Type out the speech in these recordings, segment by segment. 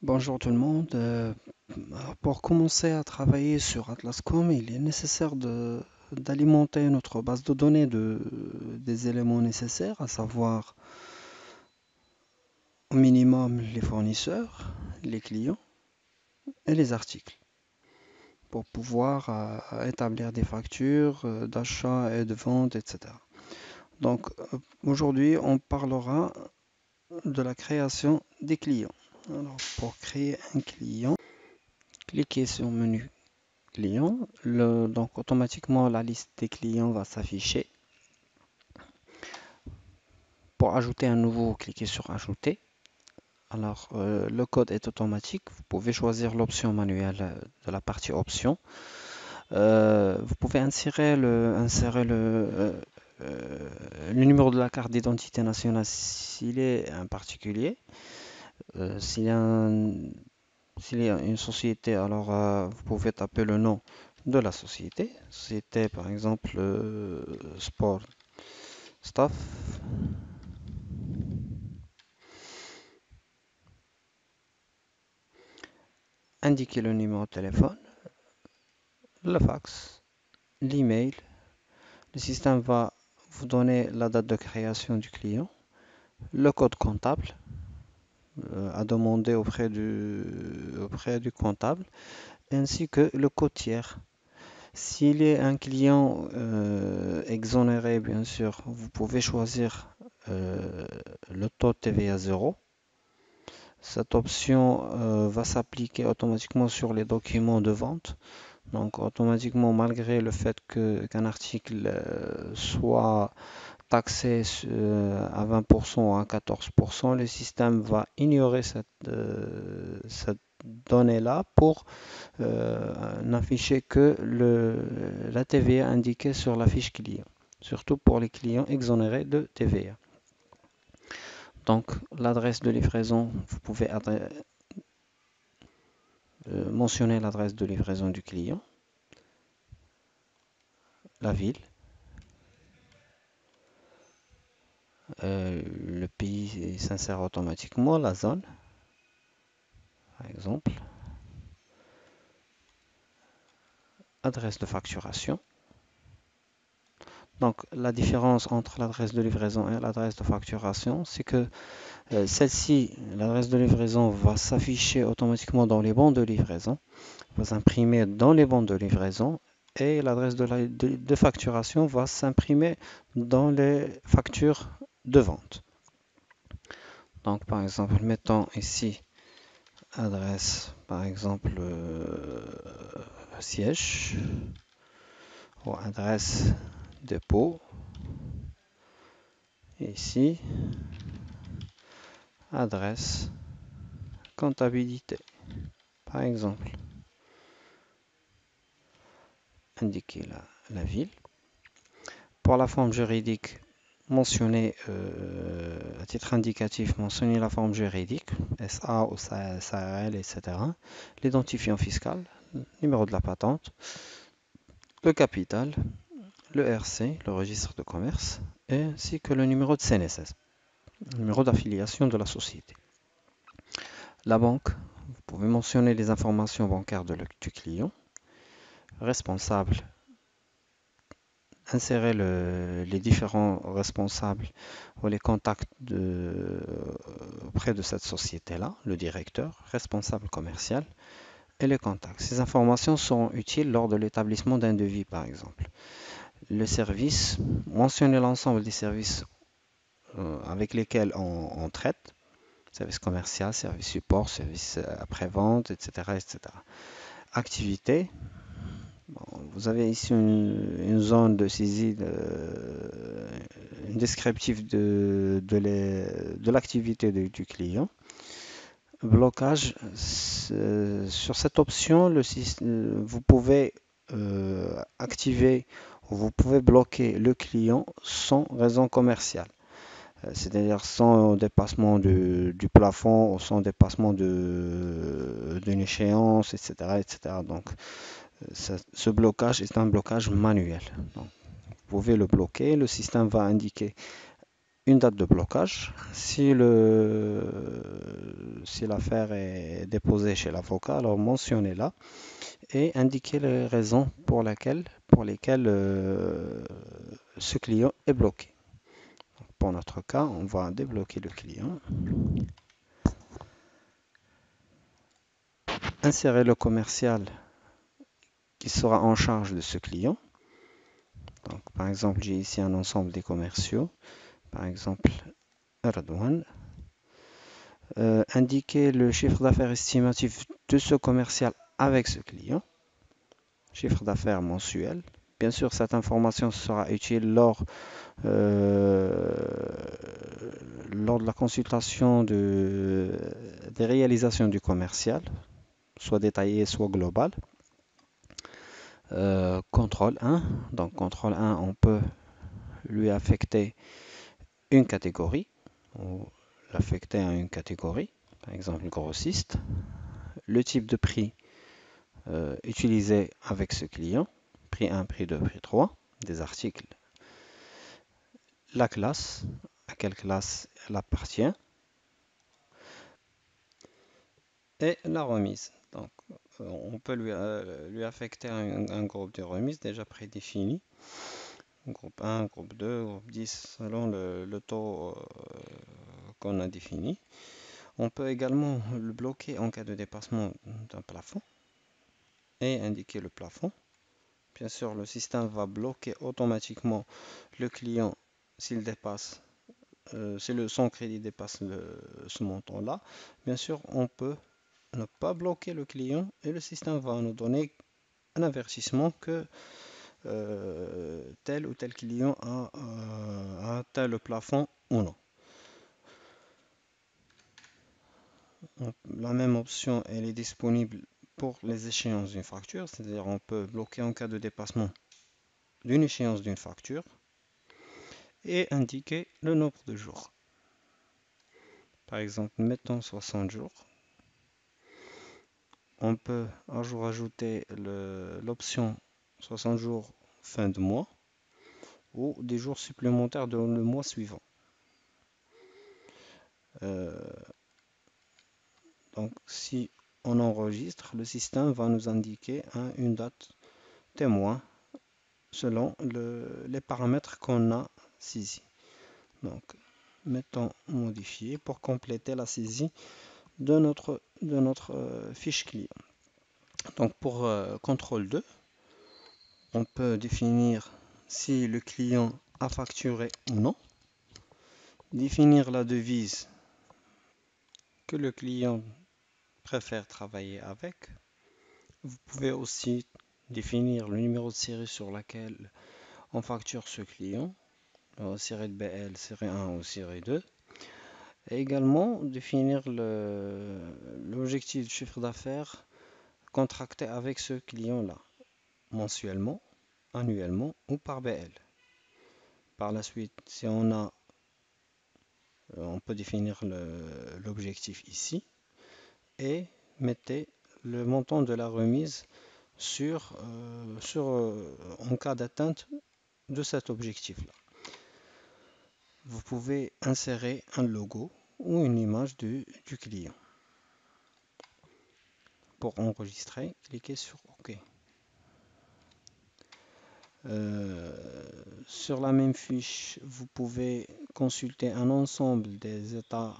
Bonjour tout le monde. Pour commencer à travailler sur Atlascom, il est nécessaire d'alimenter notre base de données des éléments nécessaires, à savoir au minimum les fournisseurs, les clients et les articles, pour pouvoir établir des factures d'achat et de vente, etc. Donc aujourd'hui, on parlera de la création des clients. Alors, pour créer un client, cliquez sur menu client. Donc automatiquement la liste des clients va s'afficher. Pour ajouter un nouveau, cliquez sur ajouter. Alors le code est automatique. Vous pouvez choisir l'option manuelle de la partie options. Vous pouvez insérer le numéro de la carte d'identité nationale s'il est un particulier. S'il y a s'il y a une société, alors vous pouvez taper le nom de la société. Société par exemple Sport Staff. Indiquez le numéro de téléphone, le fax, l'email. Le système va vous donner la date de création du client, le code comptable à demander auprès du comptable, ainsi que le code tiers. S'il est un client exonéré, bien sûr, vous pouvez choisir le taux de TVA 0. Cette option va s'appliquer automatiquement sur les documents de vente. Donc automatiquement, malgré le fait qu'un article soit taxé à 20% ou à 14%, le système va ignorer cette donnée-là pour n'afficher que la TVA indiquée sur la fiche client, surtout pour les clients exonérés de TVA. Donc l'adresse de livraison, vous pouvez mentionner l'adresse de livraison du client, la ville, le pays s'insère automatiquement, la zone, par exemple, adresse de facturation. Donc la différence entre l'adresse de livraison et l'adresse de facturation, c'est que celle-ci, l'adresse de livraison va s'afficher automatiquement dans les bons de livraison, va s'imprimer dans les bons de livraison et l'adresse de facturation va s'imprimer dans les factures de vente. Donc par exemple, mettons ici adresse, par exemple siège ou adresse dépôt. Ici, adresse comptabilité. Par exemple, indiquer la ville. Pour la forme juridique, mentionner à titre indicatif, mentionner la forme juridique, SA ou SARL, etc. L'identifiant fiscal, numéro de la patente, le capital, le RC, le registre de commerce, ainsi que le numéro de CNSS, le numéro d'affiliation de la société. La banque, vous pouvez mentionner les informations bancaires du client. Responsable, insérer les différents responsables ou les contacts auprès de cette société-là, le directeur, responsable commercial et les contacts. Ces informations seront utiles lors de l'établissement d'un devis, par exemple. Le service, mentionner l'ensemble des services avec lesquels on traite, service commercial, service support, service après-vente, etc., etc. Activité, vous avez ici une zone de saisie, une descriptif de l'activité du client. Blocage, sur cette option, vous pouvez activer ou vous pouvez bloquer le client sans raison commerciale. C'est-à-dire sans dépassement du plafond ou sans dépassement d'une échéance, etc., etc. Donc, ce blocage est un blocage manuel. Donc, vous pouvez le bloquer, le système va indiquer une date de blocage. Si l'affaire est déposée chez l'avocat, alors mentionnez-la et indiquez les raisons pour lesquelles ce client est bloqué. Pour notre cas, on va débloquer le client. Insérer le commercial qui sera en charge de ce client. Donc, par exemple, j'ai ici un ensemble des commerciaux. Par exemple, Radouane. Indiquer le chiffre d'affaires estimatif de ce commercial avec ce client. Chiffre d'affaires mensuel. Bien sûr, cette information sera utile lors de la consultation des réalisations du commercial, soit détaillé, soit global. Contrôle 1. Donc, contrôle 1, on peut lui affecter une catégorie, ou l'affecter à une catégorie, par exemple grossiste, le type de prix utilisé avec ce client, prix 1, prix 2, prix 3, des articles, la classe, à quelle classe elle appartient, et la remise. Donc, on peut lui affecter un groupe de remise déjà prédéfini, groupe 1, groupe 2, groupe 10, selon le taux qu'on a défini. On peut également le bloquer en cas de dépassement d'un plafond et indiquer le plafond. Bien sûr, le système va bloquer automatiquement le client s'il dépasse, si son crédit dépasse ce montant-là. Bien sûr, on peut ne pas bloquer le client et le système va nous donner un avertissement que tel ou tel client a atteint le plafond ou non. La même option, elle est disponible pour les échéances d'une facture, c'est-à-dire on peut bloquer en cas de dépassement d'une échéance d'une facture et indiquer le nombre de jours. Par exemple, mettons 60 jours. On peut rajouter l'option 60 jours fin de mois ou des jours supplémentaires dans le mois suivant. Donc, si on enregistre, le système va nous indiquer une date témoin selon les paramètres qu'on a saisis. Donc, mettons modifier pour compléter la saisie de notre fiche client. Donc, pour contrôle 2, on peut définir si le client a facturé ou non, définir la devise que le client préfère travailler avec. Vous pouvez aussi définir le numéro de série sur laquelle on facture ce client, série de BL, série 1 ou série 2. Et également définir l'objectif de chiffre d'affaires contracté avec ce client-là, mensuellement, annuellement ou par BL. Par la suite, si on peut définir l'objectif ici et mettez le montant de la remise en cas d'atteinte de cet objectif-là. Vous pouvez insérer un logo ou une image du client. Pour enregistrer, cliquez sur OK. Sur la même fiche, vous pouvez consulter un ensemble des états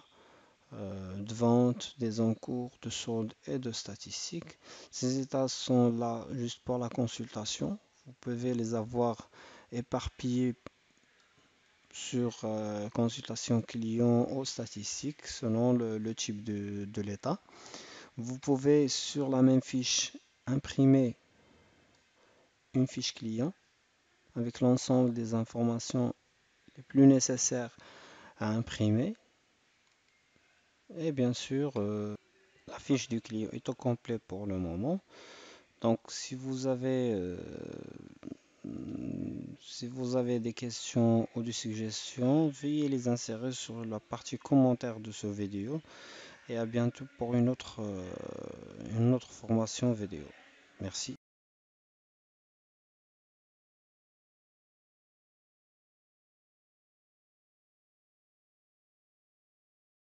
de vente, des encours, de soldes et de statistiques. Ces états sont là juste pour la consultation. Vous pouvez les avoir éparpillés sur consultation client ou statistiques selon le type de l'état. Vous pouvez sur la même fiche imprimer une fiche client avec l'ensemble des informations les plus nécessaires à imprimer. Et bien sûr, la fiche du client est au complet pour le moment. Donc, si vous avez des questions ou des suggestions, veuillez les insérer sur la partie commentaire de ce vidéo. Et à bientôt pour une autre formation vidéo. Merci.